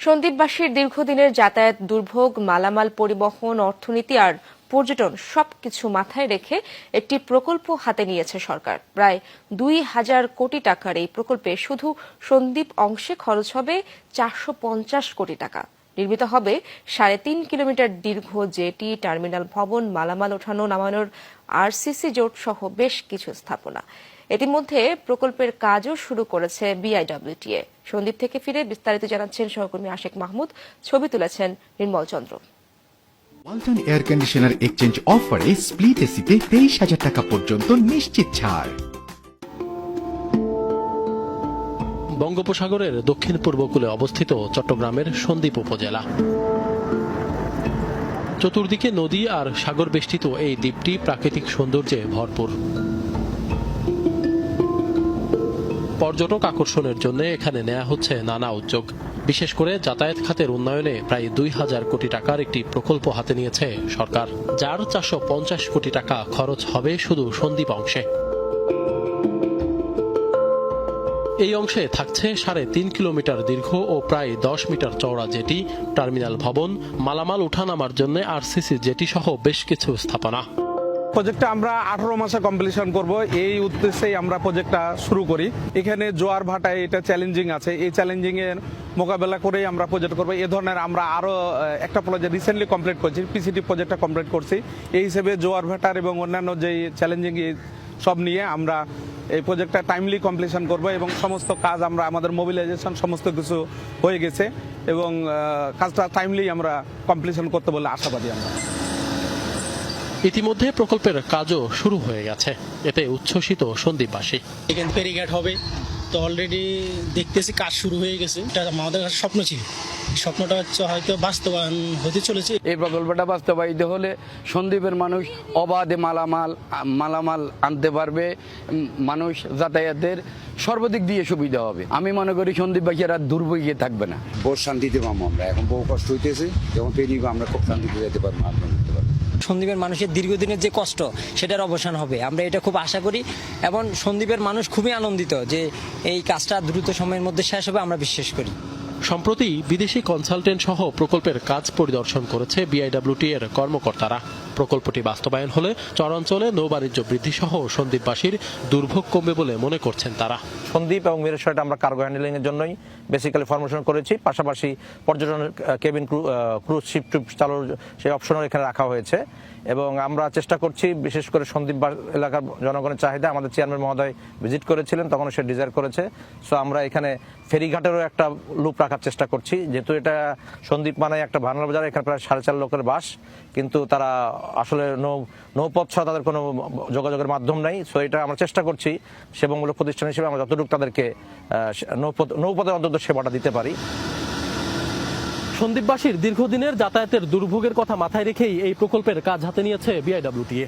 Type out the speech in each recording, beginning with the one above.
সন্দ্বীপবাসীর দীর্ঘদিনের যাতায়াত দুর্ভোগ, মালামাল পরিবহন, অর্থনীতি আর পর্যটন সবকিছু মাথায় রেখে একটি প্রকল্প হাতে নিয়েছে সরকার। প্রায় ২,০০০ কোটি টাকার এই প্রকল্পে শুধু সন্দ্বীপ অংশে খরচ হবে ৪৫০ কোটি টাকা। নির্মিত হবে ৩.৫ কিলোমিটার দীর্ঘ জেটি, টার্মিনাল ভবন, মালামাল ওঠানো নামানোর আরসিসি জোট সহ বেশ কিছু স্থাপনা। ইতিমধ্যে প্রকল্পের কাজও শুরু করেছে বিআইডব্লিউটিএ। সন্দ্বীপ থেকে ফিরে বিস্তারিত জানাচ্ছেন সহকর্মী আশেক মাহমুদ, ছবি তুলেছেন নির্মল চন্দ্র। ওয়ালটন এয়ার কন্ডিশনার এক্সচেঞ্জ অফারে স্প্লিট এসিতে ২৩,০০০ টাকা পর্যন্ত নিশ্চিত ছাড়। বঙ্গোপসাগরের দক্ষিণ পূর্বকূলে অবস্থিত চট্টগ্রামের সন্দ্বীপ উপজেলা। চতুর্দিকে নদী আর সাগর বেষ্টিত এই দ্বীপটি প্রাকৃতিক সৌন্দর্যে ভরপুর। পর্যটক আকর্ষণের জন্য এখানে নেওয়া হচ্ছে নানা উদ্যোগ। বিশেষ করে যাতায়াত খাতের উন্নয়নে প্রায় ২,০০০ কোটি টাকার একটি প্রকল্প হাতে নিয়েছে সরকার, যার ৪৫০ কোটি টাকা খরচ হবে শুধু সন্দ্বীপ অংশে। এই অংশে থাকছে ৩.৫ কিলোমিটার দীর্ঘ ও প্রায় ১০ মিটার চওড়া জেটি, টার্মিনাল ভবন, মালামাল উঠানামার জন্য আরসিসি জেটি সহ বেশ কিছু স্থাপনা। প্রজেক্টটা আমরা 18 মাসে কমপ্লিশন করব, এই উদ্দেশ্যেই আমরা প্রজেক্টটা শুরু করি। এখানে জোয়ার ভাটায় এটা চ্যালেঞ্জিং আছে, এই চ্যালেঞ্জিং এর মোকাবেলা করেই আমরা প্রজেক্ট করব। এই ধরনের আমরা আরো একটা প্রজেক্ট রিসেন্টলি কমপ্লিট করছি, পিসিটি প্রজেক্টটা কমপ্লিট করছি। এই হিসেবে জোয়ার ভাটার এবং অন্যান্য যে চ্যালেঞ্জিং সব নিয়ে আমরা এই প্রজেক্টটা টাইমলি কমপ্লিশন করব এবং সমস্ত কাজ আমরা আমাদের মোবিলাইজেশন সমস্ত কিছু হয়ে গেছে এবং কাজটা টাইমলি আমরা কমপ্লিশন করতে বলে আশাবাদী আমরা। ইতিমধ্যে প্রকল্পের কাজও শুরু হয়ে গেছে, এতে উচ্ছ্বসিত সন্দ্বীপবাসী। এখানে ফেরিঘাট হবে, তো অলরেডি দেখতেছি কাজ শুরু হয়ে গেছে। এটা আমাদের কাছে স্বপ্ন ছিল, স্বপ্নটা হচ্ছে হয়তো বাস্তবায়ন হতে চলেছে। এই প্রকল্পটা বাস্তবায়িত হলে সন্দ্বীপের মানুষ অবাধে মালামাল আনতে পারবে, মানুষ যাতায়াতের সর্বাধিক দিয়ে সুবিধা হবে। আমি মনে করি সন্দ্বীপবাসীরা দুর্ভোগে থাকবে না। বহু শান্তিতে পাবো আমরা, এখন বহু কষ্ট হইতেছে, যখন পেরিয়ে আমরা খুব শান্তিতে যেতে পারবো, আন্দোলন করতে পারবো। সন্দ্বীপের মানুষের দীর্ঘদিনের যে কষ্ট, সেটার অবসান হবে, আমরা এটা খুব আশা করি এবং সন্দ্বীপের মানুষ খুবই আনন্দিত যে এই কাজটা দ্রুত সময়ের মধ্যে শেষ হবে, আমরা বিশ্বাস করি। সম্প্রতি বিদেশি কনসালটেন্ট সহ প্রকল্পের কাজ পরিদর্শন করেছে বিআইডব্লিউটি এর কর্মকর্তারা। প্রকল্পটি বাস্তবায়ন হলে চরাঞ্চলে নৌবাণিজ্য বৃদ্ধি সহ সন্দ্বীপবাসীর দুর্ভোগ কমবে বলে মনে করছেন তারা। সন্দ্বীপ এবং মিরসরাইতে আমরা কার্গো হ্যান্ডেলিং এর জন্যই বেসিক্যালি ফরমেশন করেছি, পাশাপাশি পর্যটন কেবিন ক্রুজ শিপ চালুর সেই অপশনও এখানে রাখা হয়েছে এবং আমরা চেষ্টা করছি, বিশেষ করে সন্দ্বীপ এলাকার জনগণের চাহিদা আমাদের চেয়ারম্যান মহোদয় ভিজিট করেছিলেন, তখন সে ডিজায়ার করেছে। সো আমরা এখানে ফেরিঘাটেরও একটা লুপ রাখার চেষ্টা করছি, যেহেতু এটা সন্দ্বীপ মানে একটা ভান্ডার বাজার, এখানে প্রায় 4.5 লোকের বাস, কিন্তু তারা আসলে নৌপথ ছাড়া তাদের কোনো যোগাযোগের মাধ্যম নেই। সো এটা আমরা চেষ্টা করছি সেবামূলক প্রতিষ্ঠান হিসেবে আমরা যতটুকু তাদেরকে নৌপথের অন্তত সেবাটা দিতে পারি। সন্দ্বীপবাসীর দীর্ঘদিনের যাতায়াতের দুর্ভোগের কথা মাথায় রেখেই এই প্রকল্পের কাজ হাতে নিয়েছে বিআইডব্লিউটিএ।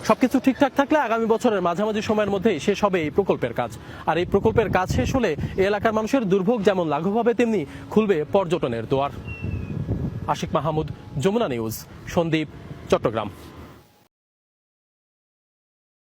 সবকিছু ঠিকঠাক থাকলে আগামী বছরের মাঝামাঝি সময়ের মধ্যেই শেষ হবে এই প্রকল্পের কাজ। আর এই প্রকল্পের কাজ শেষ হলে এই এলাকার মানুষের দুর্ভোগ যেমন লাঘব হবে, তেমনি খুলবে পর্যটনের দুয়ার। আশিক মাহমুদ, যমুনা নিউজ, সন্দ্বীপ, চট্টগ্রাম।